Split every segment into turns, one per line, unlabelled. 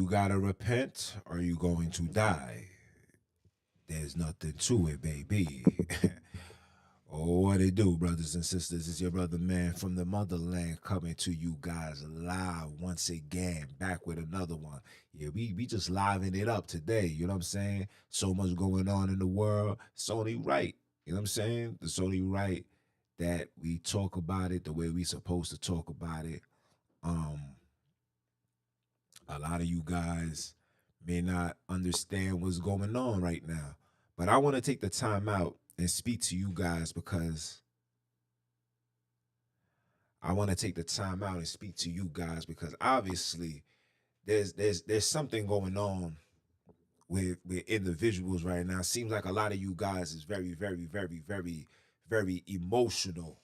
You gotta repent or you going to die. There's nothing to it, baby. Oh, what it do, brothers and sisters? It's your brother man from the motherland coming to you guys live once again, back with another one. Yeah, we just liven it up today. You know what I'm saying? So much going on in the world. It's only right. You know what I'm saying? It's only right that we talk about it the way we supposed to talk about it. Um, a lot of you guys may not understand what's going on right now, but I want to take the time out and speak to you guys because I want to take the time out and speak to you guys because obviously there's something going on with individuals right now. Seems like a lot of you guys is very emotional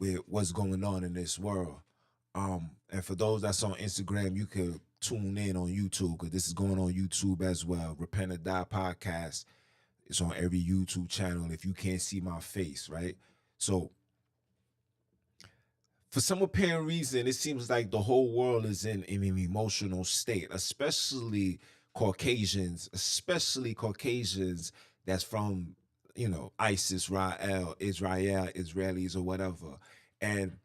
with what's going on in this world. And for those that's on Instagram, you could tune in on YouTube because this is going on YouTube as well. Repent or Die podcast. It's on every YouTube channel. If you can't see my face, right? So for some apparent reason, it seems like the whole world is in an emotional state, especially Caucasians that's from, ISIS, Israelis or whatever. And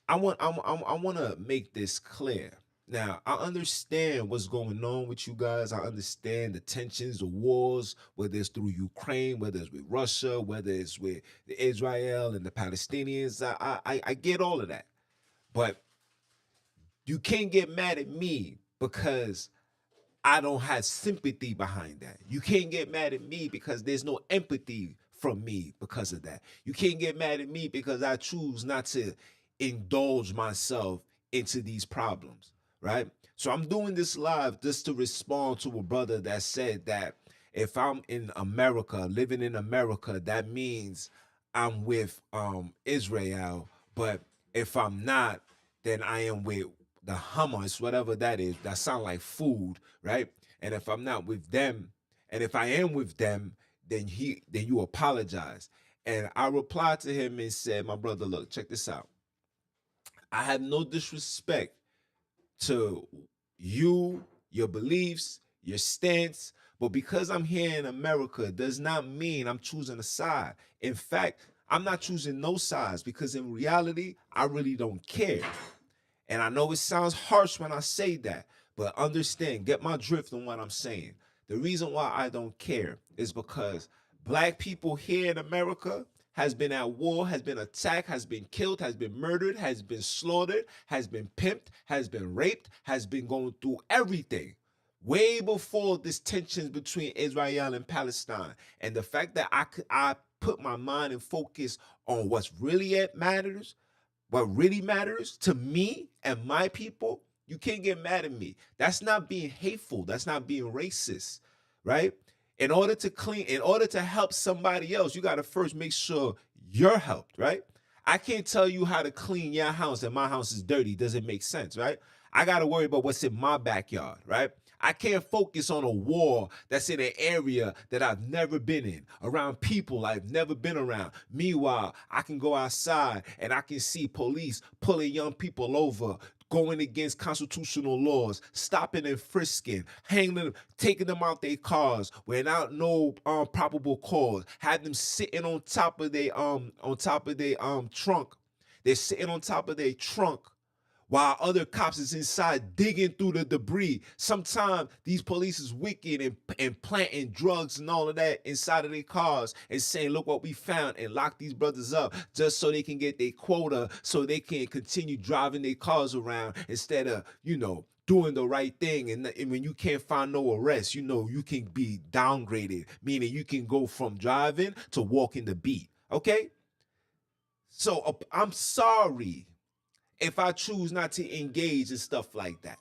I want to make this clear. Now, I understand what's going on with you guys. I understand the tensions, the wars, whether it's through Ukraine, whether it's with Russia, whether it's with the Israel and the Palestinians. I get all of that. But you can't get mad at me because I don't have sympathy behind that. You can't get mad at me because there's no empathy from me because of that. You can't get mad at me because I choose not to indulge myself into these problems, right? So I'm doing this live just to respond to a brother that said that if I'm in America, living in America, that means I'm with Israel, but if I'm not, then I am with the hummus, whatever that is. That sound like food, right? And if I'm not with them, and if I am with them, then you apologize. And I replied to him and said, my brother, look, check this out. I have no disrespect to you, your beliefs, your stance, but because I'm here in America does not mean I'm choosing a side. In fact, I'm not choosing no sides because in reality, I really don't care. And I know it sounds harsh when I say that, but understand, get my drift on what I'm saying. The reason why I don't care is because black people here in America has been at war, has been attacked, has been killed, has been murdered, has been slaughtered, has been pimped, has been raped, has been going through everything way before this tensions between Israel and Palestine. And the fact that I put my mind and focus on what's really matters, what really matters to me and my people, you can't get mad at me. That's not being hateful. That's not being racist, right? In order to help somebody else, you got to first make sure you're helped, right? I can't tell you how to clean your house and my house is dirty. Doesn't make sense, right? I got to worry about what's in my backyard, right? I can't focus on a war that's in an area that I've never been in, around people I've never been around. Meanwhile, I can go outside and I can see police pulling young people over, going against constitutional laws, stopping and frisking, hanging them, taking them out their cars without no probable cause, have them sitting on top of their trunk. They're sitting on top of their trunk while other cops is inside digging through the debris. Sometimes these police is wicked and planting drugs and all of that inside of their cars and saying, look what we found, and lock these brothers up just so they can get their quota so they can continue driving their cars around instead of, doing the right thing. And when you can't find no arrest, you can be downgraded, meaning you can go from driving to walking the beat. Okay? So I'm sorry if I choose not to engage in stuff like that.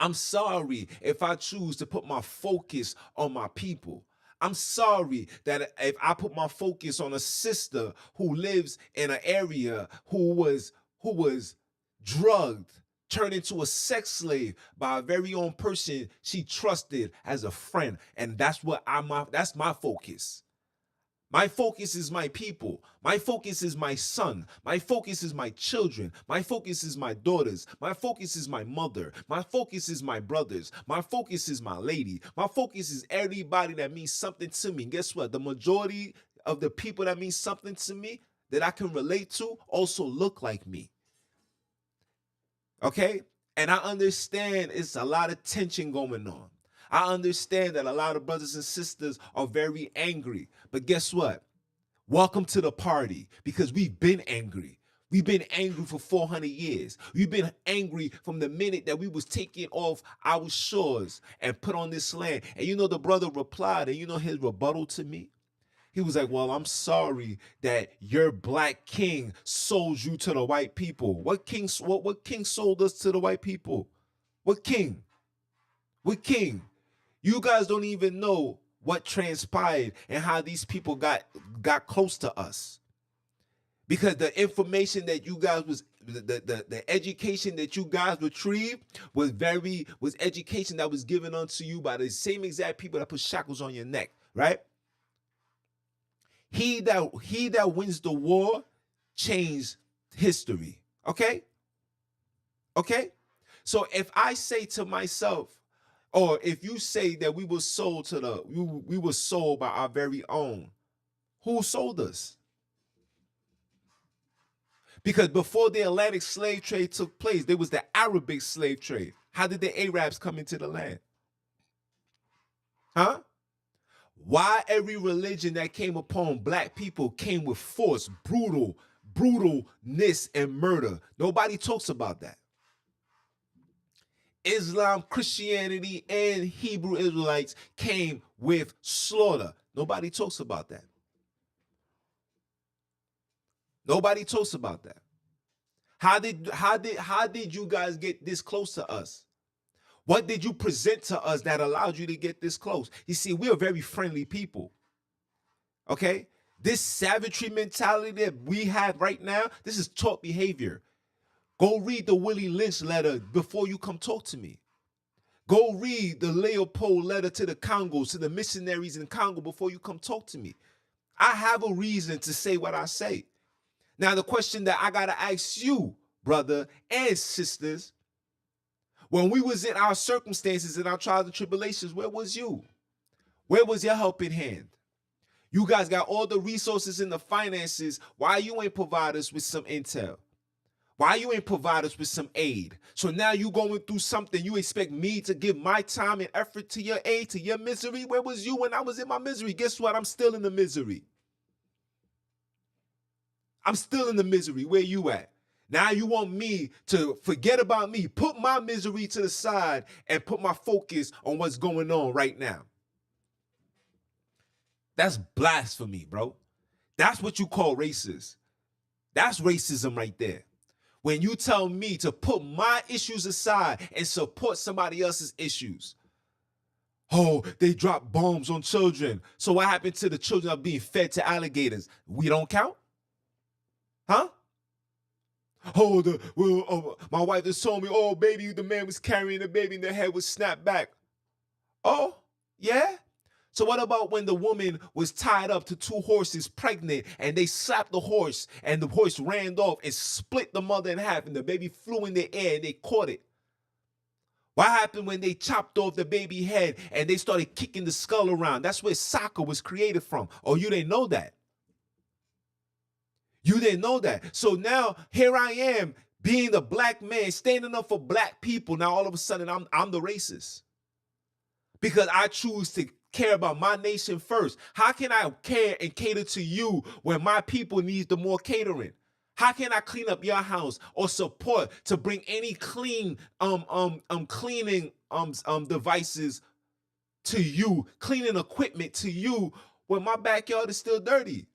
I'm sorry if I choose to put my focus on my people. I'm sorry that if I put my focus on a sister who lives in an area who was drugged, turned into a sex slave by a very own person she trusted as a friend, and that's my focus. My focus is my people. My focus is my son. My focus is my children. My focus is my daughters. My focus is my mother. My focus is my brothers. My focus is my lady. My focus is everybody that means something to me. And guess what? The majority of the people that mean something to me that I can relate to also look like me. Okay? And I understand it's a lot of tension going on. I understand that a lot of brothers and sisters are very angry. But guess what? Welcome to the party, because we've been angry. We've been angry for 400 years. We've been angry from the minute that we was taken off our shores and put on this land. And you know, the brother replied, and you know his rebuttal to me? He was like, well, I'm sorry that your black king sold you to the white people. What king sold us to the white people? What king? What king? You guys don't even know what transpired and how these people got close to us. Because the information that you guys was the education that you guys retrieved was education that was given unto you by the same exact people that put shackles on your neck, right? He that wins the war changed history. Okay? Okay? So if I say to myself, or if you say that we were sold we were sold by our very own, who sold us? Because before the Atlantic slave trade took place, there was the Arabic slave trade. How did the Arabs come into the land? Huh? Why every religion that came upon black people came with force, brutalness, and murder? Nobody talks about that. Islam, Christianity, and Hebrew Israelites came with slaughter. Nobody talks about that. Nobody talks about that. How did you guys get this close to us? What did you present to us that allowed you to get this close? You see, we're very friendly people. Okay? This savagery mentality that we have right now, this is taught behavior. Go read the Willie Lynch letter before you come talk to me. Go read the Leopold letter to the Congos, to the missionaries in Congo before you come talk to me. I have a reason to say what I say. Now, the question that I got to ask you, brother and sisters, when we was in our circumstances and our trials and tribulations, where was you? Where was your helping hand? You guys got all the resources and the finances. Why you ain't provide us with some intel? Why you ain't provide us with some aid? So now you going through something, you expect me to give my time and effort to your aid, to your misery? Where was you when I was in my misery? Guess what? I'm still in the misery. I'm still in the misery. Where you at? Now you want me to forget about me, put my misery to the side, and put my focus on what's going on right now. That's blasphemy, bro. That's what you call racist. That's racism right there. When you tell me to put my issues aside and support somebody else's issues. Oh, they dropped bombs on children. So what happened to the children that are being fed to alligators? We don't count? Huh? Oh, my wife just told me, oh, baby, the man was carrying the baby and the head was snapped back. Oh, yeah? So what about when the woman was tied up to two horses pregnant and they slapped the horse and the horse ran off and split the mother in half and the baby flew in the air and they caught it? What happened when they chopped off the baby head and they started kicking the skull around? That's where soccer was created from. Oh, you didn't know that? You didn't know that. So now here I am being the black man standing up for black people. Now all of a sudden I'm the racist because I choose to care about my nation first. How can I care and cater to you when my people need the more catering? How can I clean up your house or support to bring any clean cleaning devices to you, cleaning equipment to you when my backyard is still dirty?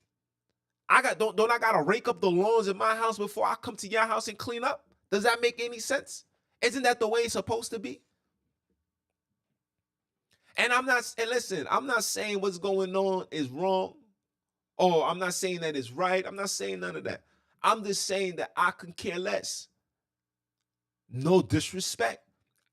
Don't I gotta rake up the lawns in my house before I come to your house and clean up? Does that make any sense? Isn't that the way it's supposed to be? And listen, I'm not saying what's going on is wrong, or I'm not saying that it's right. I'm not saying none of that. I'm just saying that I can care less. No disrespect.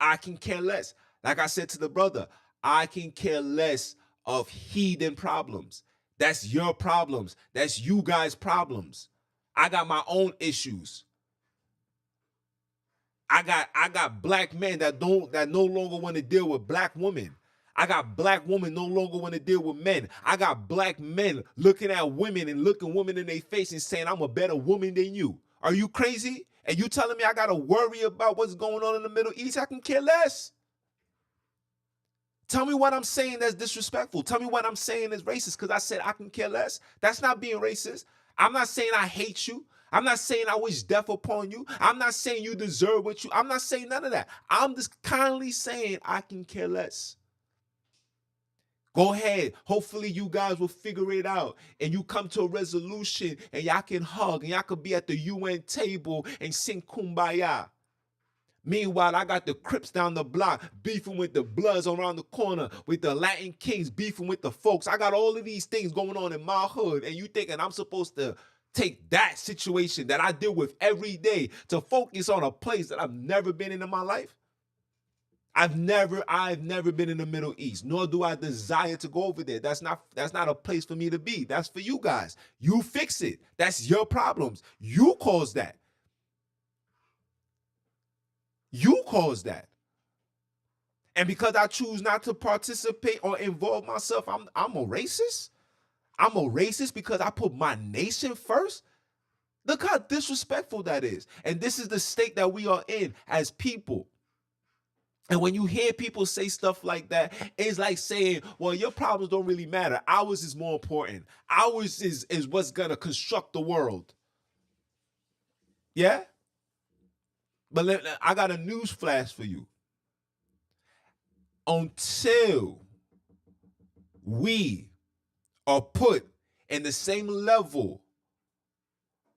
I can care less. Like I said to the brother, I can care less of heathen problems. That's your problems. That's you guys' problems. I got my own issues. I got black men that no longer want to deal with black women. I got black women no longer want to deal with men. I got black men looking at women and looking women in their face and saying, I'm a better woman than you. Are you crazy? And you telling me I gotta worry about what's going on in the Middle East? I can care less. Tell me what I'm saying that's disrespectful. Tell me what I'm saying is racist because I said I can care less. That's not being racist. I'm not saying I hate you. I'm not saying I wish death upon you. I'm not saying you deserve what you. I'm not saying none of that. I'm just kindly saying I can care less. Go ahead. Hopefully you guys will figure it out and you come to a resolution and y'all can hug and y'all can be at the UN table and sing Kumbaya. Meanwhile, I got the Crips down the block beefing with the Bloods around the corner, with the Latin Kings beefing with the folks. I got all of these things going on in my hood, and you thinking I'm supposed to take that situation that I deal with every day to focus on a place that I've never been in my life? I've never been in the Middle East, nor do I desire to go over there. That's not a place for me to be. That's for you guys. You fix it. That's your problems. You caused that. You caused that. And because I choose not to participate or involve myself, I'm a racist? I'm a racist because I put my nation first? Look how disrespectful that is. And this is the state that we are in as people. And when you hear people say stuff like that, it's like saying, well, your problems don't really matter. Ours is more important. Ours is what's going to construct the world. Yeah? But I got a news flash for you. Until we are put in the same level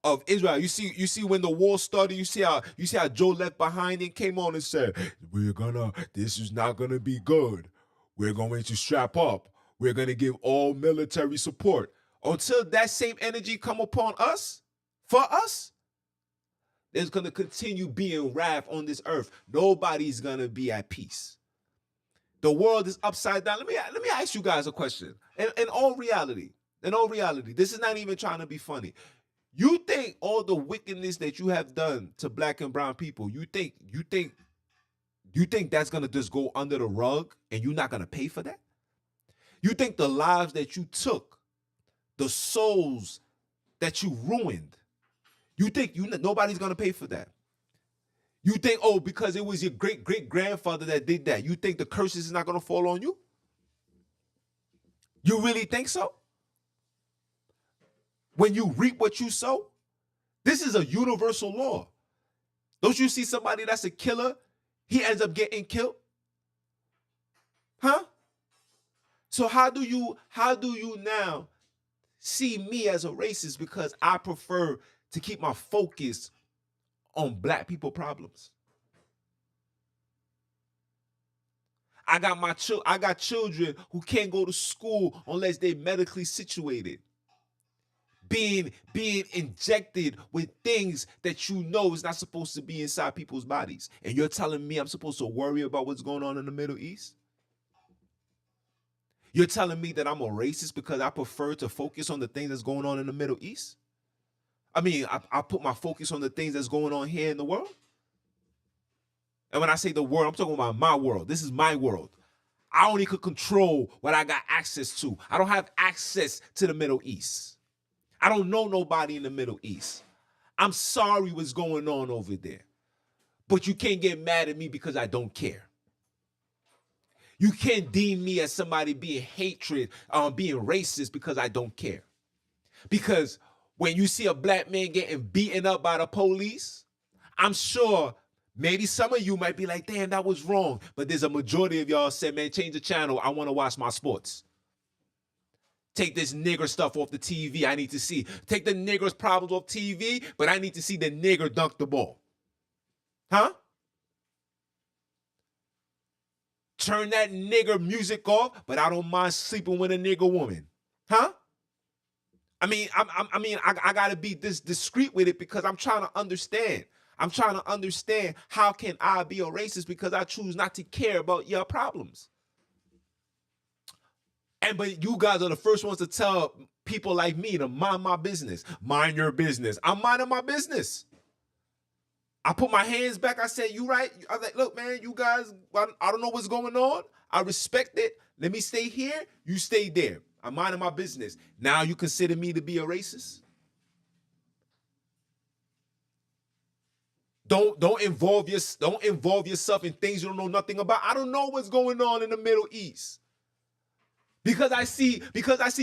of Israel. You see when the war started, you see how Joe left behind and came on and said, this is not gonna be good. We're going to strap up. We're gonna give all military support. Until that same energy come upon us, for us, there's gonna continue being wrath on this earth. Nobody's gonna be at peace. The world is upside down. Let me ask you guys a question. In all reality, this is not even trying to be funny. You think all the wickedness that you have done to black and brown people, you think that's gonna just go under the rug and you're not gonna pay for that? You think the lives that you took, the souls that you ruined, you think nobody's gonna pay for that? You think, oh, because it was your great-great-grandfather that did that, you think the curses is not going to fall on you? You really think so? When you reap what you sow? This is a universal law. Don't you see somebody that's a killer, he ends up getting killed? Huh? So how do you now see me as a racist because I prefer to keep my focus on black people problems? I got children who can't go to school unless they're medically situated. Being injected with things that you know is not supposed to be inside people's bodies. And you're telling me I'm supposed to worry about what's going on in the Middle East? You're telling me that I'm a racist because I prefer to focus on the things that's going on in the Middle East? I mean, I put my focus on the things that's going on here in the world. And when I say the world, I'm talking about my world. This is my world. I only could control what I got access to. I don't have access to the Middle East. I don't know nobody in the Middle East. I'm sorry what's going on over there. But you can't get mad at me because I don't care. You can't deem me as somebody being hatred, being racist because I don't care. Because when you see a black man getting beaten up by the police, I'm sure maybe some of you might be like, damn, that was wrong. But there's a majority of y'all said, man, change the channel. I want to watch my sports. Take this nigger stuff off the TV. I need to see. Take the nigger's problems off TV, but I need to see the nigger dunk the ball. Huh? Turn that nigger music off, but I don't mind sleeping with a nigger woman. Huh? I gotta be this discreet with it because I'm trying to understand. I'm trying to understand how can I be a racist because I choose not to care about your problems. But you guys are the first ones to tell people like me to mind my business. Mind your business. I'm minding my business. I put my hands back. I said, you right. I was like, look, man, you guys, I don't know what's going on. I respect it. Let me stay here. You stay there. I'm minding my business. Now you consider me to be a racist? Don't involve yourself in things you don't know nothing about. I don't know what's going on in the Middle East. Because I see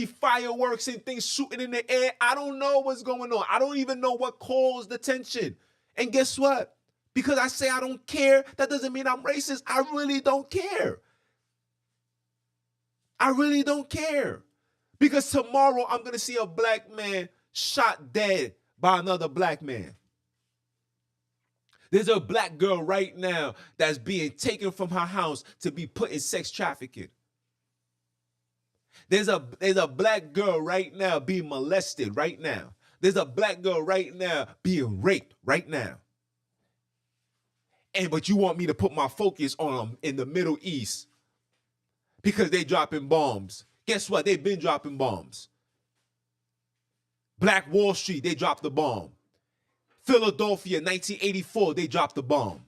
fireworks and things shooting in the air. I don't know what's going on. I don't even know what caused the tension. And guess what? Because I say I don't care, that doesn't mean I'm racist. I really don't care. I really don't care. Because tomorrow I'm going to see a black man shot dead by another black man. There's a black girl right now that's being taken from her house to be put in sex trafficking. There's a black girl right now being molested right now. There's a black girl right now being raped right now. But you want me to put my focus on them in the Middle East because they dropping bombs. Guess what? They've been dropping bombs. Black Wall Street, they dropped the bomb. Philadelphia, 1984, they dropped the bomb.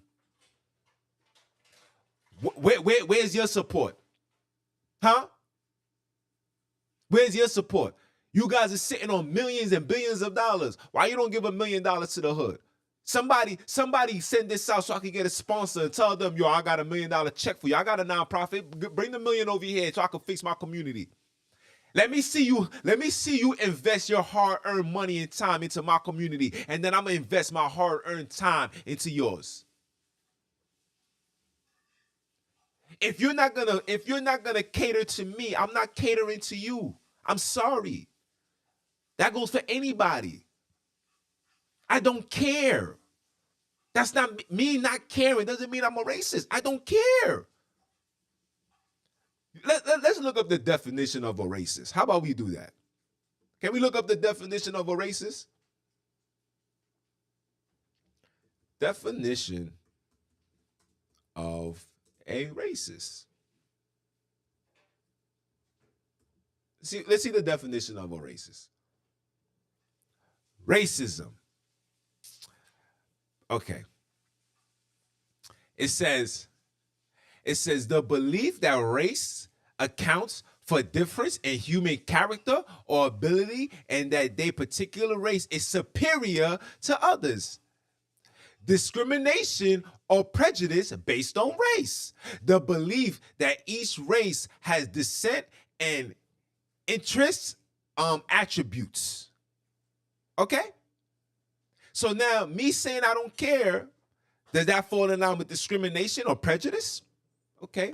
Where's your support? Huh? Where's your support? You guys are sitting on millions and billions of dollars. Why you don't give $1 million to the hood? Somebody send this out so I can get a sponsor and tell them, yo, I got $1 million check for you. I got a nonprofit. Bring the $1 million over here so I can fix my community. Let me see you invest your hard-earned money and time into my community, and then I'm gonna invest my hard-earned time into yours. If you're not gonna cater to me, I'm not catering to you. I'm sorry. That goes for anybody. I don't care. That's not me not caring. Doesn't mean I'm a racist. I don't care. Let's look up the definition of a racist. How about we do that? Can we look up the definition of a racist? Definition of a racist. Let's see the definition of a racist. Racism. Okay. It says the belief that race accounts for difference in human character or ability and that their particular race is superior to others. Discrimination or prejudice based on race. The belief that each race has descent and interests, attributes. Okay? So now, me saying I don't care, does that fall in line with discrimination or prejudice? Okay.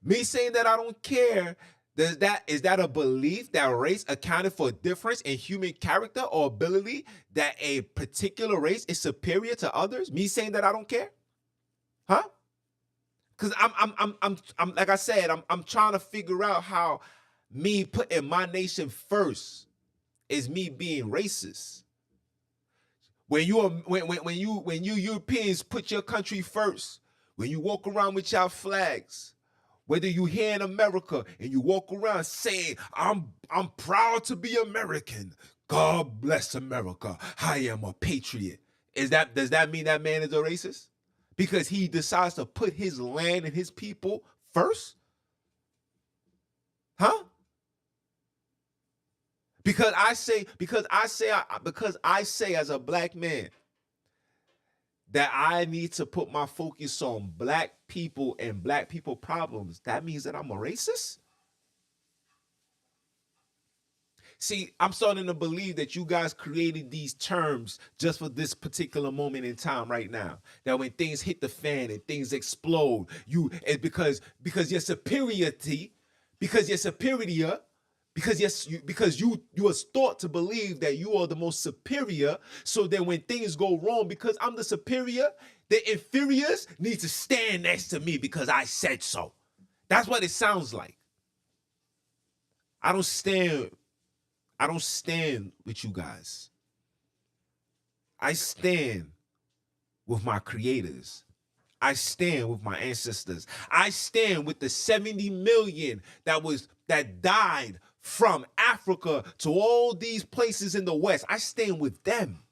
Me saying that I don't care, is that a belief that race accounted for a difference in human character or ability that a particular race is superior to others? Me saying that I don't care? Huh? Because I'm like I said, I'm trying to figure out how me putting my nation first is me being racist. When you Europeans put your country first, when you walk around with your flags, whether you here in America and you walk around saying, I'm proud to be American. God bless America. I am a patriot. Does that mean that man is a racist? Because he decides to put his land and his people first? Huh? Because I say as a black man that I need to put my focus on black people and black people problems, that means that I'm a racist? See, I'm starting to believe that you guys created these terms just for this particular moment in time right now. That when things hit the fan and things explode, because your superiority, because you're superior, because you are taught to believe that you are the most superior, so that when things go wrong, because I'm the superior, the inferiors need to stand next to me because I said so. That's what it sounds like. I don't stand with you guys. I stand with my creators. I stand with my ancestors. I stand with the 70 million that died from Africa to all these places in the West. I stand with them.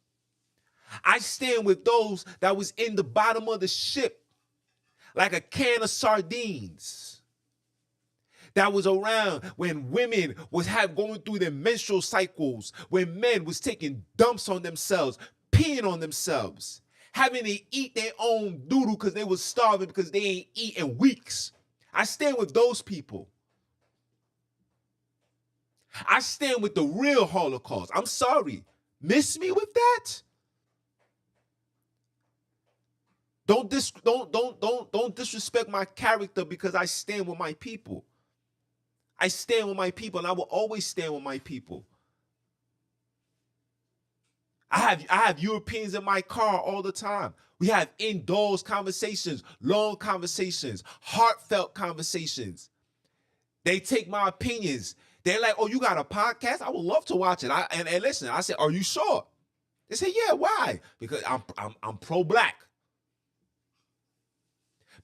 I stand with those that was in the bottom of the ship like a can of sardines, that was around when women was going through their menstrual cycles, when men was taking dumps on themselves, peeing on themselves, having to eat their own doodle because they was starving because they ain't eat in weeks. I stand with those people. I stand with the real Holocaust. I'm sorry. Miss me with that? Don't disrespect my character because I stand with my people. I stand with my people, and I will always stand with my people. I have Europeans in my car all the time. We have indoors conversations, long conversations, heartfelt conversations. They take my opinions. They're like, "Oh, you got a podcast? I would love to watch it." And listen, I said, "Are you sure?" They say, "Yeah, why?" Because I'm pro-black.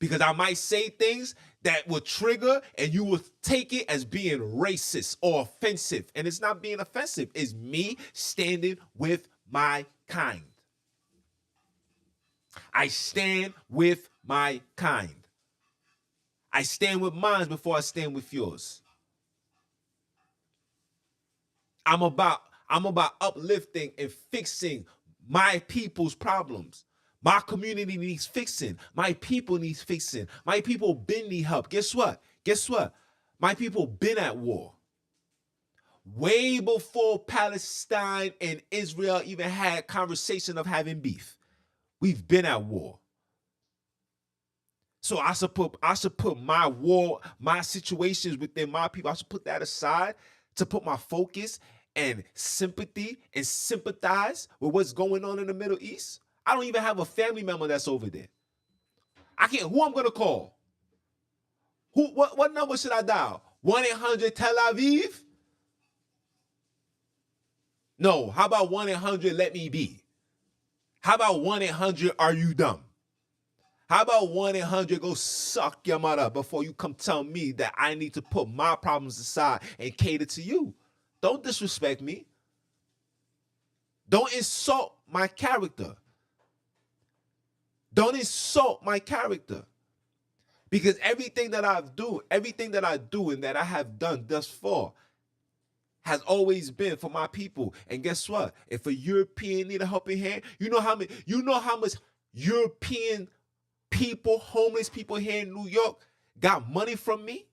Because I might say things that will trigger and you will take it as being racist or offensive. And it's not being offensive. It's me standing with my kind. I stand with my kind. I stand with mine before I stand with yours. I'm about uplifting and fixing my people's problems. My community needs fixing. My people needs fixing. My people been need help. Guess what? My people been at war. Way before Palestine and Israel even had conversation of having beef. We've been at war. So I should put my war, my situations within my people. I should put that aside to put my focus and sympathy and sympathize with what's going on in the Middle East. I don't even have a family member that's over there. Who I'm gonna call? What number should I dial? 1-800 Tel Aviv? No, how about 1-800 Let Me Be? How about 1-800 Are You Dumb? How about 1-800 Go Suck Your Mother before you come tell me that I need to put my problems aside and cater to you? Don't disrespect me. Don't insult my character. Don't insult my character. Because everything that I do and that I have done thus far has always been for my people. And guess what? If a European need a helping hand, you know how much European people, homeless people here in New York got money from me?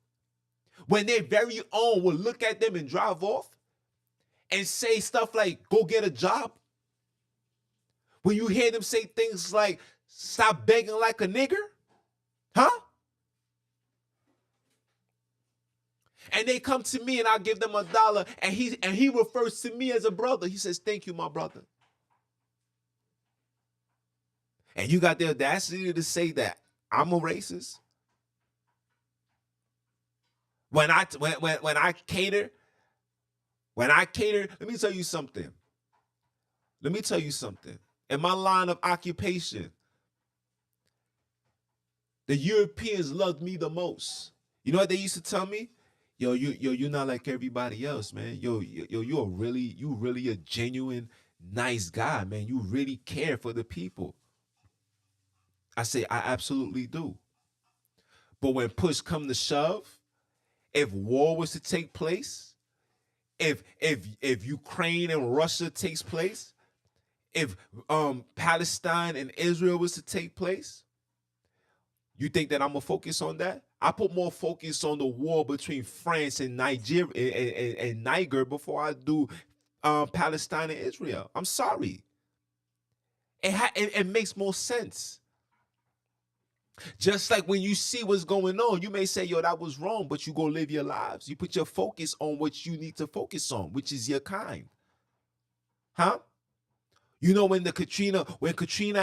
When their very own will look at them and drive off and say stuff like, "Go get a job." When you hear them say things like, "Stop begging like a nigger." Huh? And they come to me and I give them $1 and he refers to me as a brother. He says, "Thank you, my brother." And you got the audacity to say that I'm a racist? When I cater, let me tell you something. In my line of occupation, the Europeans loved me the most. You know what they used to tell me? You're not like everybody else, man. You're really a genuine, nice guy, man. You really care for the people. I say, I absolutely do. But when push come to shove, if war was to take place, if Ukraine and Russia takes place, if Palestine and Israel was to take place, you think that I'm gonna focus on that? I put more focus on the war between France and Nigeria and Niger before I do Palestine and Israel. I'm sorry. It makes more sense. Just like when you see what's going on, you may say, "Yo, that was wrong," but you go live your lives. You put your focus on what you need to focus on, which is your kind. Huh? You know, when Katrina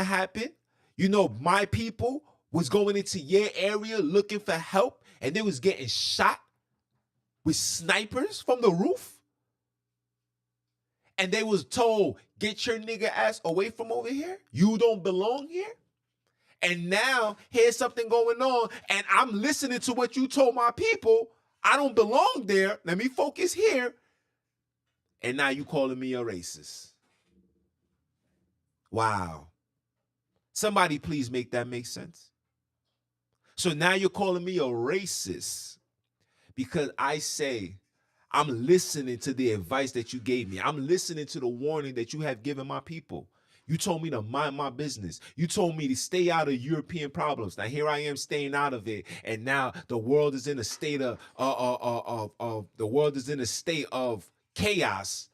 happened, you know, my people was going into your area looking for help and they was getting shot with snipers from the roof. And they was told, "Get your nigga ass away from over here. You don't belong here." And now here's something going on, and I'm listening to what you told my people. I don't belong there. Let me focus here. And now you calling me a racist. Wow. Somebody please make that make sense. So now you're calling me a racist because I say I'm listening to the advice that you gave me. I'm listening to the warning that you have given my people. You told me to mind my business. You told me to stay out of European problems. Now here I am staying out of it, and now the world is in a state of the world is in a state of chaos.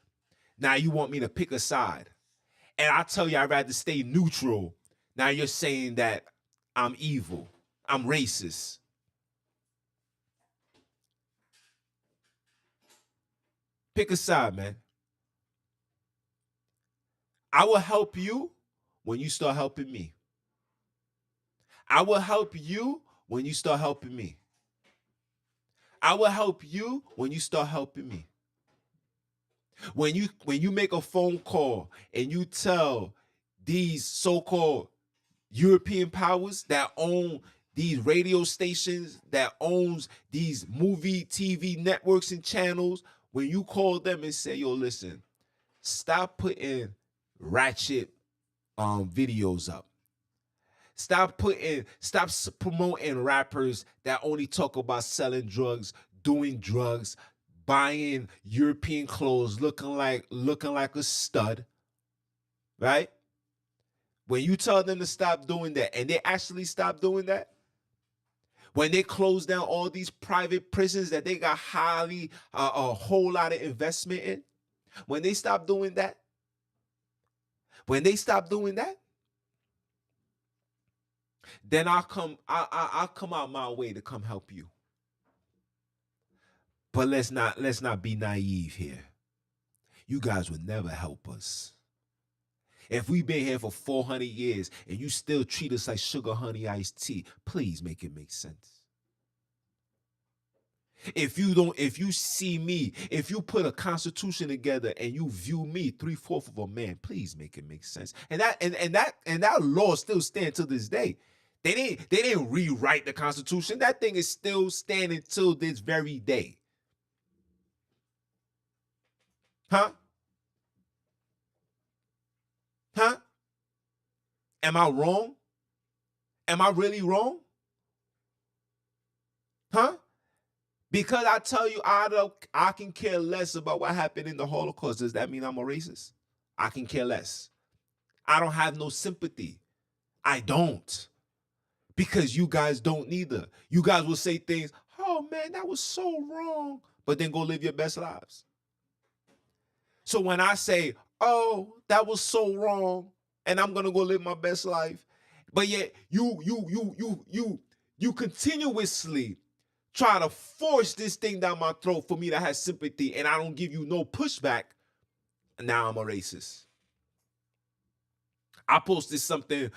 Now you want me to pick a side, and I tell you I'd rather stay neutral. Now you're saying that I'm evil. I'm racist. Pick a side, man. I will help you when you start helping me. I will help you when you start helping me. I will help you when you start helping me. When you make a phone call and you tell these so-called European powers that own these radio stations, that owns these movie TV networks and channels, when you call them and say, yo, listen, stop putting ratchet videos up. Stop promoting rappers that only talk about selling drugs, doing drugs, buying European clothes, looking like a stud, right? When you tell them to stop doing that, and they actually stop doing that, when they close down all these private prisons that they got a whole lot of investment in, when they stop doing that, then I'll come out my way to come help you. But let's not be naive here. You guys would never help us. If we've been here for 400 years and you still treat us like sugar honey iced tea, please make it make sense. If you see me, if you put a constitution together and you view me 3/4 of a man, please make it make sense. And that law still stands to this day. They didn't rewrite the Constitution. That thing is still standing till this very day. Huh? Huh? Am I wrong? Am I really wrong? Huh? Because I tell you, I can care less about what happened in the Holocaust. Does that mean I'm a racist? I can care less. I don't have no sympathy. I don't. Because you guys don't neither. You guys will say things, oh man, that was so wrong, but then go live your best lives. So when I say, oh, that was so wrong, and I'm gonna go live my best life, but yet you continuously try to force this thing down my throat for me to have sympathy, and I don't give you no pushback, now I'm a racist. I posted something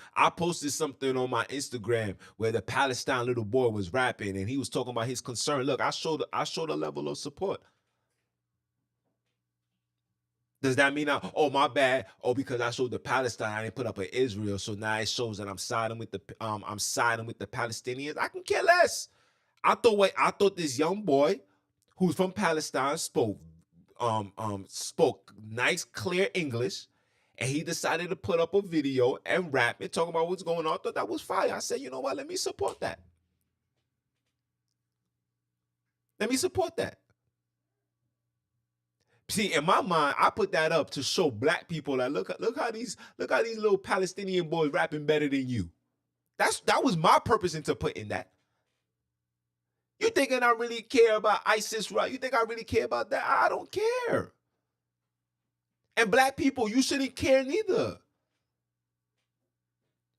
on my Instagram where the Palestine little boy was rapping and he was talking about his concern. Look, I showed a level of support. Does that mean my bad? Oh, because I showed the Palestine, I didn't put up an Israel, so now it shows that I'm siding with the Palestinians. I can care less. I thought this young boy who's from Palestine spoke nice, clear English, and he decided to put up a video and rap and talk about what's going on. I thought that was fire. I said, you know what? Let me support that. See, in my mind, I put that up to show black people that look how these little Palestinian boys rapping better than you. That was my purpose into putting that. You thinking I really care about ISIS, right? You think I really care about that? I don't care. And black people, you shouldn't care neither.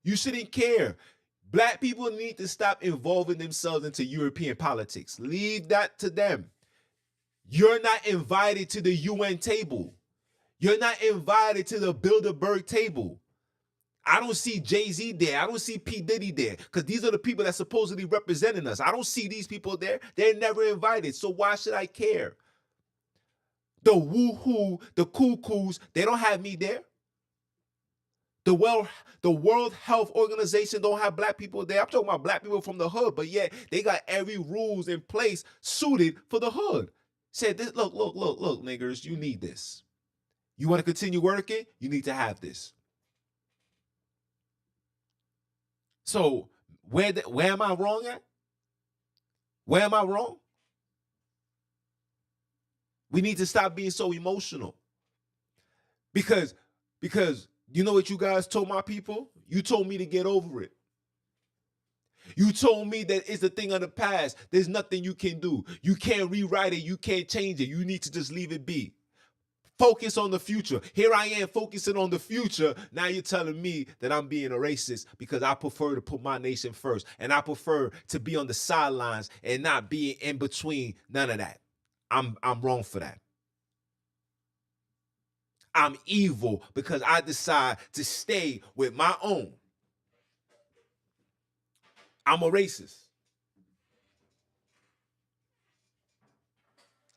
You shouldn't care. Black people need to stop involving themselves into European politics. Leave that to them. You're not invited to the UN table. You're not invited to the Bilderberg table. I don't see Jay-Z there. I don't see P. Diddy there, because these are the people that supposedly representing us. I don't see these people there. They're never invited. So why should I care? The woohoo, the cuckoos, they don't have me there. The world, the World Health Organization don't have black people there. I'm talking about black people from the hood, but yet they got every rules in place suited for the hood. Said this, look, niggers, you need this. You want to continue working? You need to have this. So where am I wrong at? Where am I wrong? We need to stop being so emotional. Because you know what you guys told my people? You told me to get over it. You told me that it's a thing of the past. There's nothing you can do. You can't rewrite it. You can't change it. You need to just leave it be. Focus on the future. Here I am focusing on the future. Now you're telling me that I'm being a racist because I prefer to put my nation first. And I prefer to be on the sidelines and not be in between. None of that. I'm wrong for that. I'm evil because I decide to stay with my own. I'm a racist.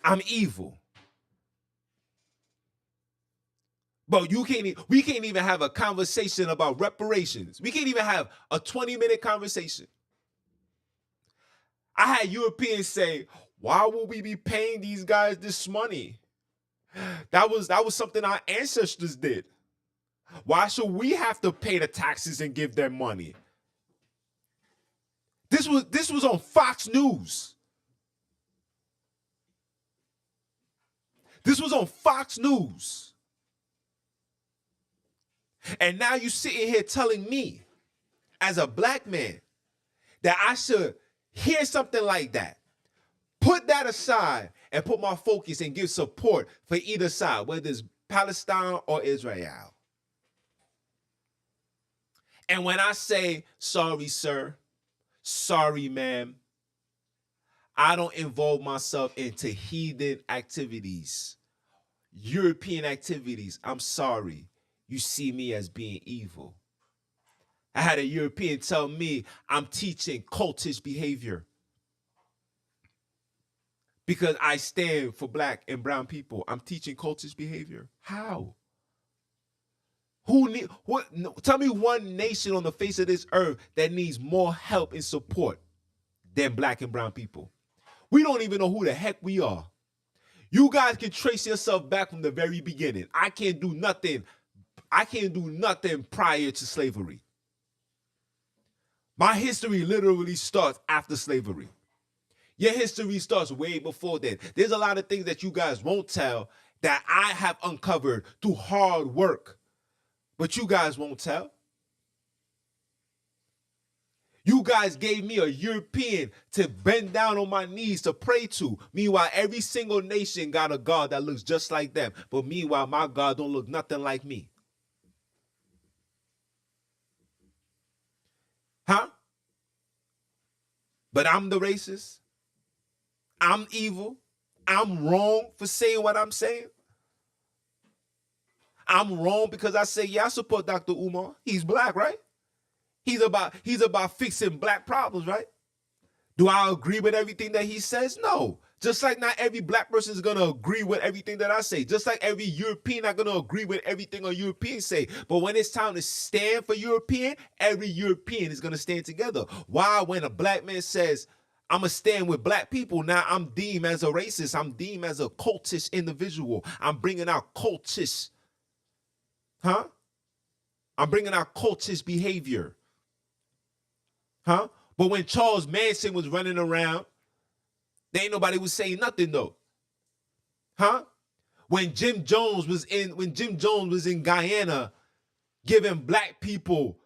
I'm evil. But we can't even have a conversation about reparations. We can't even have a 20-minute conversation. I had Europeans say, why would we be paying these guys this money? That was something our ancestors did. Why should we have to pay the taxes and give them money? This was on Fox News. This was on Fox News. And now you sitting here telling me, as a black man, that I should hear something like that, put that aside, and put my focus and give support for either side, whether it's Palestine or Israel. And when I say, sorry, sir, sorry, ma'am, I don't involve myself into heathen activities, European activities. I'm sorry. You see me as being evil. I had a European tell me I'm teaching cultish behavior because I stand for black and brown people. I'm teaching cultish behavior. How? Tell me one nation on the face of this earth that needs more help and support than black and brown people. We don't even know who the heck we are. You guys can trace yourself back from the very beginning. I can't do nothing prior to slavery. My history literally starts after slavery. Your history starts way before then. There's a lot of things that you guys won't tell that I have uncovered through hard work, but you guys won't tell. You guys gave me a European to bend down on my knees to pray to. Meanwhile, every single nation got a God that looks just like them. But meanwhile, my God don't look nothing like me. Huh? But I'm the racist. I'm evil. I'm wrong for saying what I'm saying. I'm wrong because I say, yeah, I support Dr. Umar. He's black, right? He's about fixing black problems, right? Do I agree with everything that he says? No. Just like not every black person is going to agree with everything that I say. Just like every European not going to agree with everything a European say. But when it's time to stand for European, every European is going to stand together. Why when a black man says, I'm going to stand with black people, now I'm deemed as a racist. I'm deemed as a cultish individual. I'm bringing out cultish. Huh? I'm bringing out cultish behavior. Huh? But when Charles Manson was running around, there ain't nobody was saying nothing though. Huh? When Jim Jones was in Guyana giving black people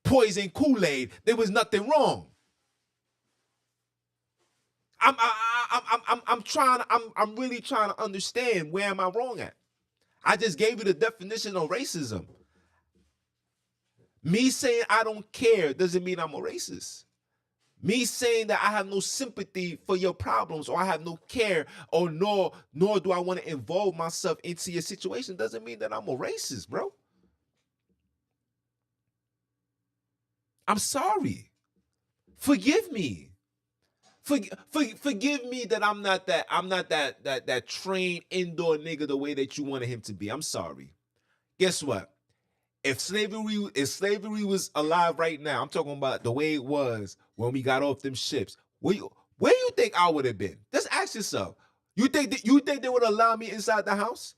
poison Kool-Aid, there was nothing wrong. I'm really trying to understand where am I wrong at. I just gave you the definition of racism. Me saying I don't care doesn't mean I'm a racist. Me saying that I have no sympathy for your problems or I have no care or nor do I want to involve myself into your situation doesn't mean that I'm a racist, bro. I'm sorry. Forgive me. Forgive me that I'm not that trained indoor nigga the way that you wanted him to be. I'm sorry. Guess what? If slavery was alive right now, I'm talking about the way it was when we got off them ships. Where you think I would have been? Just ask yourself. You think they would allow me inside the house?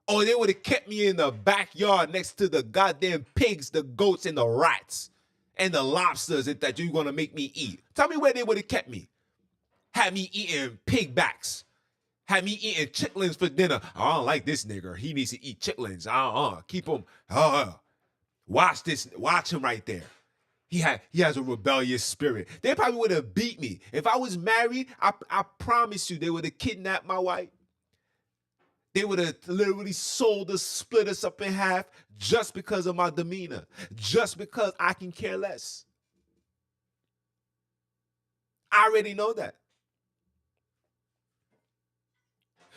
Or they would have kept me in the backyard next to the goddamn pigs, the goats, and the rats, and the lobsters that you're gonna make me eat? Tell me where they would have kept me. Had me eating pig backs. Had me eating chitlins for dinner. I don't like this nigga. He needs to eat chitlins. Keep him. Watch him right there. He has a rebellious spirit. They probably would have beat me. If I was married, I promise you, they would have kidnapped my wife. They would have literally sold us, split us up in half just because of my demeanor, just because I can care less. I already know that.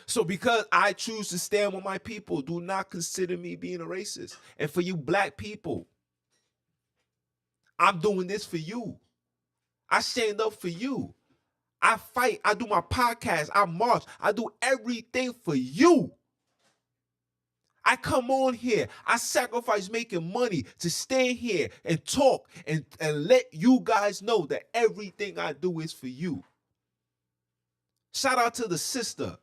So because I choose to stand with my people, do not consider me being a racist. And for you black people, I'm doing this for you. I stand up for you. I fight. I do my podcast. I march. I do everything for you. I come on here. I sacrifice making money to stand here and talk and let you guys know that everything I do is for you. Shout out to the sister.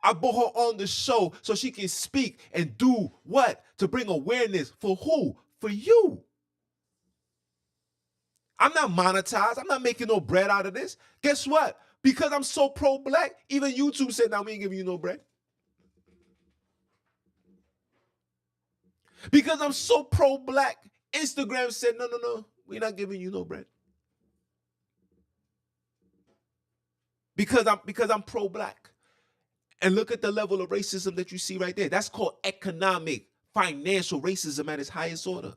I brought her on the show so she can speak and do what? To bring awareness for who? For you. I'm not monetized. I'm not making no bread out of this. Guess what? Because I'm so pro-black, even YouTube said, now we ain't giving you no bread. Because I'm so pro-black, Instagram said, no, we're not giving you no bread. Because I'm pro-black. And look at the level of racism that you see right there. That's called economic, financial racism at its highest order.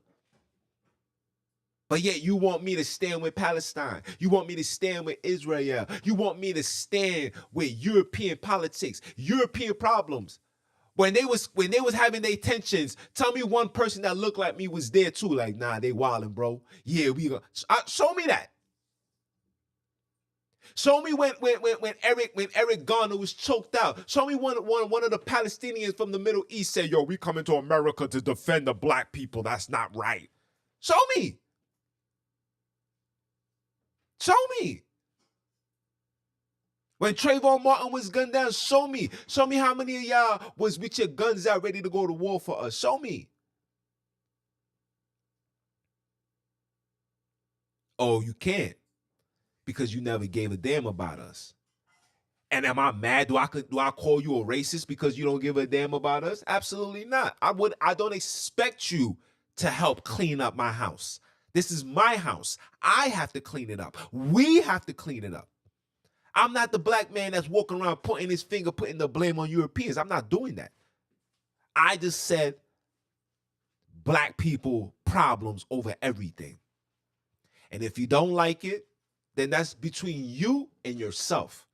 But yet you want me to stand with Palestine. You want me to stand with Israel. You want me to stand with European politics, European problems. When they was having their tensions, tell me one person that looked like me was there too. Like, nah, they wilding, bro. Yeah, we gonna show me that. Show me when Eric Garner was choked out. Show me one of the Palestinians from the Middle East said, "Yo, we coming to America to defend the black people. That's not right." Show me. Show me. When Trayvon Martin was gunned down, show me. Show me how many of y'all was with your guns out ready to go to war for us. Show me. Oh, you can't. Because you never gave a damn about us. And am I mad? Do I call you a racist because you don't give a damn about us? Absolutely not. I don't expect you to help clean up my house. This is my house. I have to clean it up. We have to clean it up. I'm not the black man that's walking around pointing his finger, putting the blame on Europeans. I'm not doing that. I just said black people problems over everything. And if you don't like it, then that's between you and yourself.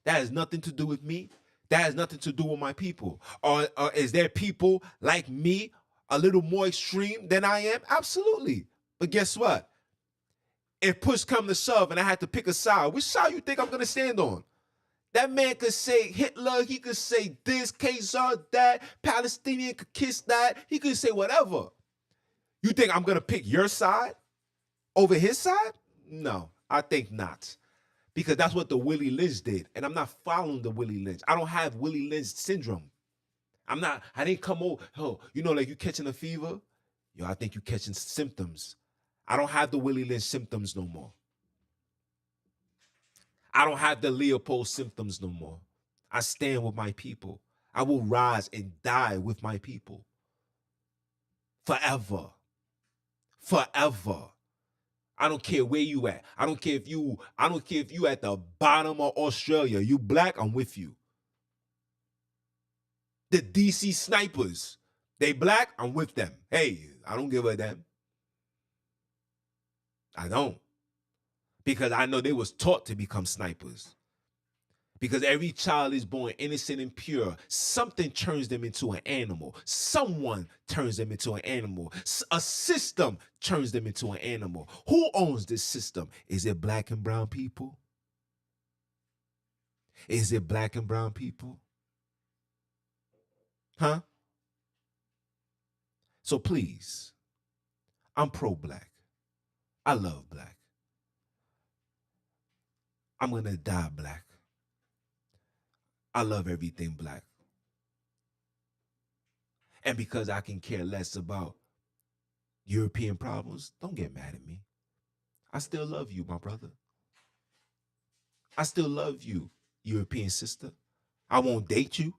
That has nothing to do with me. That has nothing to do with my people. Or is there people like me a little more extreme than I am? Absolutely. But guess what? If push come to shove and I had to pick a side, which side you think I'm going to stand on? That man could say Hitler. He could say this, Kazar, that. Palestinian could kiss that. He could say whatever. You think I'm going to pick your side over his side? No, I think not. Because that's what the Willie Lynch did. And I'm not following the Willie Lynch. I don't have Willie Lynch syndrome. I didn't come over, like you catching a fever? Yo, I think you catching symptoms. I don't have the Willie Lynch symptoms no more. I don't have the Leopold symptoms no more. I stand with my people. I will rise and die with my people. Forever. Forever. I don't care where you at. I don't care if you at the bottom of Australia. You black, I'm with you. The DC snipers, they black, I'm with them. Hey, I don't give a damn. I don't. Because I know they was taught to become snipers. Because every child is born innocent and pure. Something turns them into an animal. Someone turns them into an animal. A system turns them into an animal. Who owns this system? Is it black and brown people? Is it black and brown people? Huh? So please, I'm pro-black. I love black. I'm going to die black. I love everything black. And because I can care less about European problems, don't get mad at me. I still love you, my brother. I still love you, European sister. I won't date you.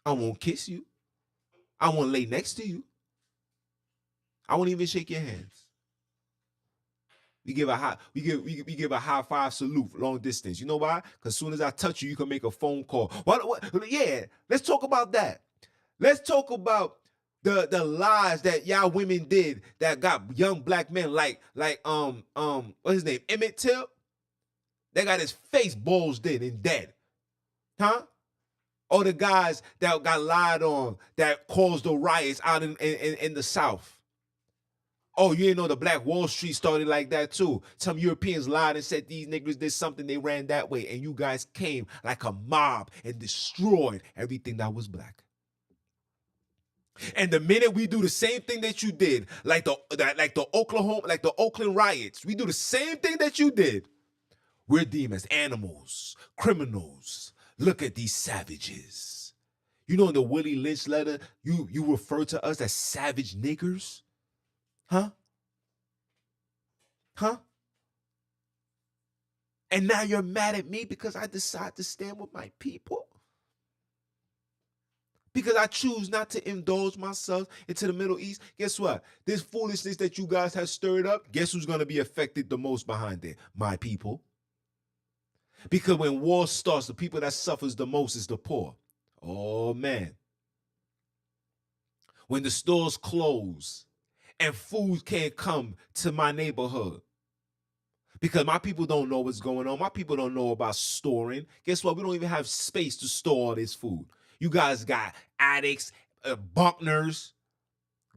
I won't kiss you. I won't lay next to you. I won't even shake your hands. We give a high five salute long distance. You know why? Because as soon as I touch you, you can make a phone call. What? Yeah, let's talk about that. Let's talk about the lies that y'all women did that got young black men like what's his name? Emmett Till. They got his face bulged in and dead. Huh? Or the guys that got lied on that caused the riots out in the South. Oh, you didn't know the Black Wall Street started like that too. Some Europeans lied and said these niggas did something, they ran that way. And you guys came like a mob and destroyed everything that was black. And the minute we do the same thing that you did, like the Oakland riots, we do the same thing that you did. We're deemed as animals, criminals. Look at these savages. You know in the Willie Lynch letter, you refer to us as savage niggers? Huh? Huh? And now you're mad at me because I decide to stand with my people? Because I choose not to indulge myself into the Middle East? Guess what? This foolishness that you guys have stirred up, guess who's going to be affected the most behind it? My people. Because when war starts, the people that suffers the most is the poor. Oh, man. When the stores close and food can't come to my neighborhood because my people don't know what's going on. My people don't know about storing. Guess what? We don't even have space to store all this food. You guys got attics, Buckners,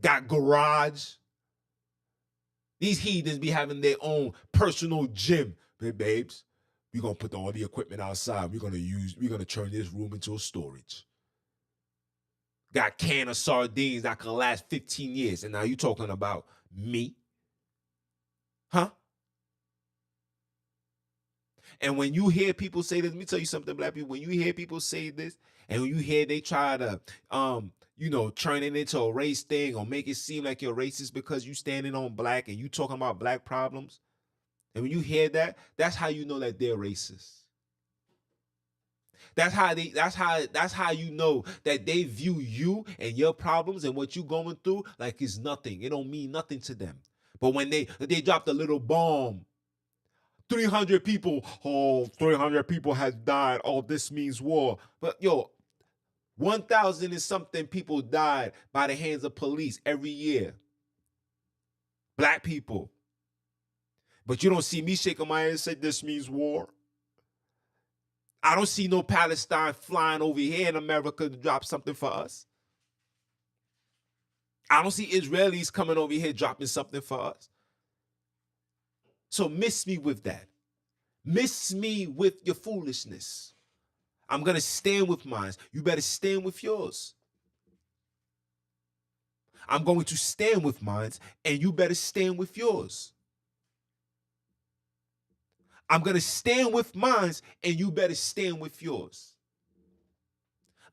got garage. These heathens be having their own personal gym. Hey, babes, we're going to put all the equipment outside. We're going to turn this room into a storage. Got can of sardines that can last 15 years. And now you talking about me? Huh? And when you hear people say this, let me tell you something, black people. When you hear people say this, and when you hear they try to, turn it into a race thing or make it seem like you're racist because you standing on black and you talking about black problems, and when you hear that, that's how you know that they're racist. That's how you know that they view you and your problems and what you going through like it's nothing. It don't mean nothing to them. But when they dropped a little bomb, 300 people, 300 people has died. Oh, this means war. But 1,000 and something people died by the hands of police every year. Black people. But you don't see me shaking my head and say this means war. I don't see no Palestine flying over here in America to drop something for us. I don't see Israelis coming over here dropping something for us. So miss me with that. Miss me with your foolishness. I'm going to stand with mine. You better stand with yours. I'm going to stand with mine, and you better stand with yours. I'm going to stand with mine, and you better stand with yours.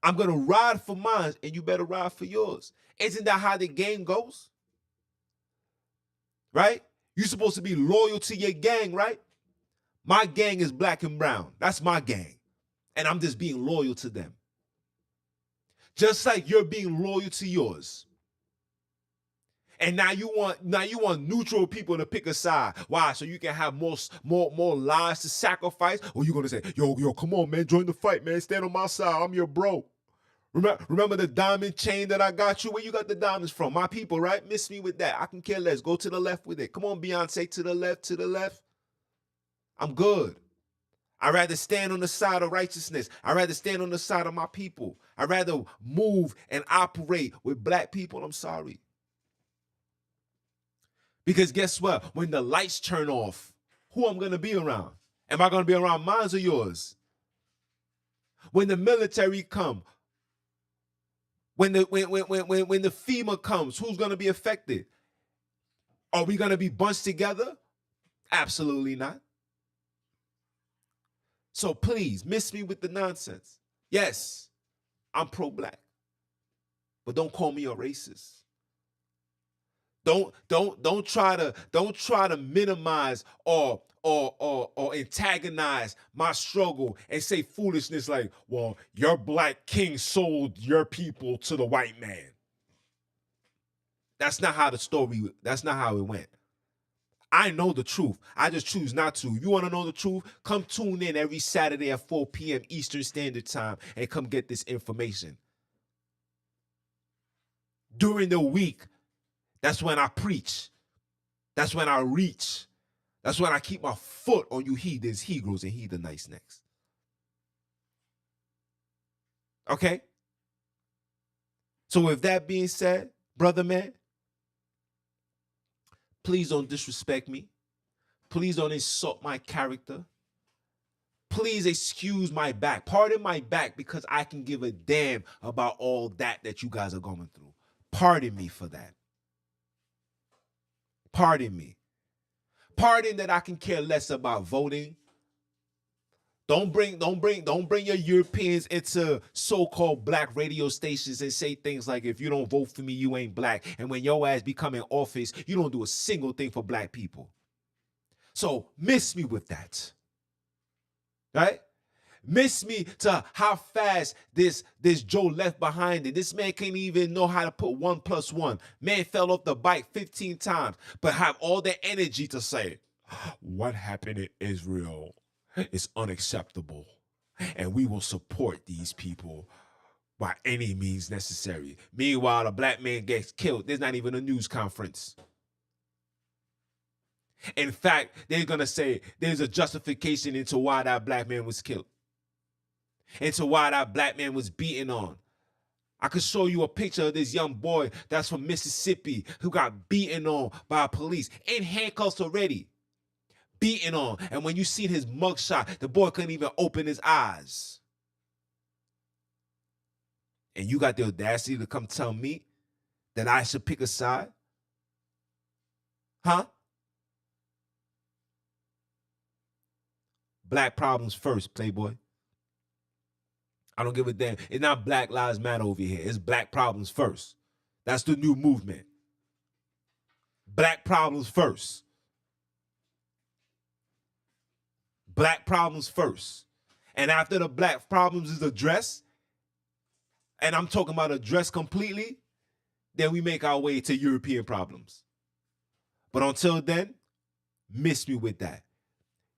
I'm going to ride for mine, and you better ride for yours. Isn't that how the game goes? Right? You're supposed to be loyal to your gang, right? My gang is black and brown. That's my gang. And I'm just being loyal to them. Just like you're being loyal to yours. And now you want neutral people to pick a side. Why? So you can have more lives to sacrifice? Or you gonna say, yo, come on, man, join the fight, man. Stand on my side. I'm your bro. Remember the diamond chain that I got you? Where you got the diamonds from? My people, right? Miss me with that. I can care less. Go to the left with it. Come on, Beyonce, to the left. I'm good. I'd rather stand on the side of righteousness. I'd rather stand on the side of my people. I'd rather move and operate with black people. I'm sorry. Because guess what? When the lights turn off, who I'm going to be around? Am I going to be around mine or yours? When the military come, When the FEMA comes, who's gonna be affected? Are we gonna be bunched together? Absolutely not. So please, miss me with the nonsense. Yes, I'm pro-black, but don't call me a racist. Don't try to minimize or antagonize my struggle and say foolishness like, well, your black king sold your people to the white man. That's not how that's not how it went. I know the truth. I just choose not to. You want to know the truth? Come tune in every Saturday at 4 p.m. Eastern Standard Time and come get this information. During the week, that's when I preach. That's when I reach. That's when I keep my foot on you heathens, Hebrews, and heathenites next. Okay? So with that being said, brother man, please don't disrespect me. Please don't insult my character. Please excuse my back. Pardon my back because I can give a damn about all that you guys are going through. Pardon me for that. Pardon me. Pardon that I can care less about voting. Don't bring your Europeans into so-called black radio stations and say things like, if you don't vote for me, you ain't black. And when your ass become in office, you don't do a single thing for black people. So miss me with that. Right? Miss me to how fast this Joe left behind it. This man can't even know how to put 1 + 1. Man fell off the bike 15 times, but have all the energy to say, what happened in Israel is unacceptable, and we will support these people by any means necessary. Meanwhile, a black man gets killed. There's not even a news conference. In fact, they're going to say there's a justification into why that black man was killed, into why that black man was beaten on. I could show you a picture of this young boy that's from Mississippi who got beaten on by police in handcuffs already. Beaten on. And when you seen his mugshot, the boy couldn't even open his eyes. And you got the audacity to come tell me that I should pick a side? Huh? Black problems first, playboy. I don't give a damn. It's not Black Lives Matter over here. It's black problems first. That's the new movement. Black problems first. Black problems first. And after the black problems is addressed, and I'm talking about addressed completely, then we make our way to European problems. But until then, miss me with that.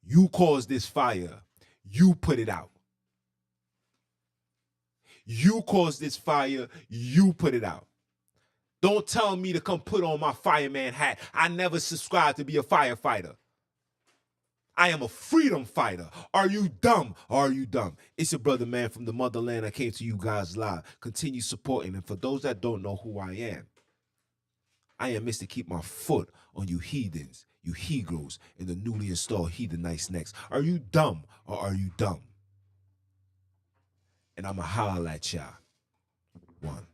You caused this fire. You put it out. You caused this fire. You put it out. Don't tell me to come put on my fireman hat. I never subscribed to be a firefighter. I am a freedom fighter. Are you dumb? Are you dumb? It's your brother, man, from the motherland. I came to you guys live. Continue supporting. And for those that don't know who I am Mr. Keep My Foot on you heathens, you Hebrews, and the newly installed heathenites next. Are you dumb or are you dumb? And I'ma holler at y'all. One.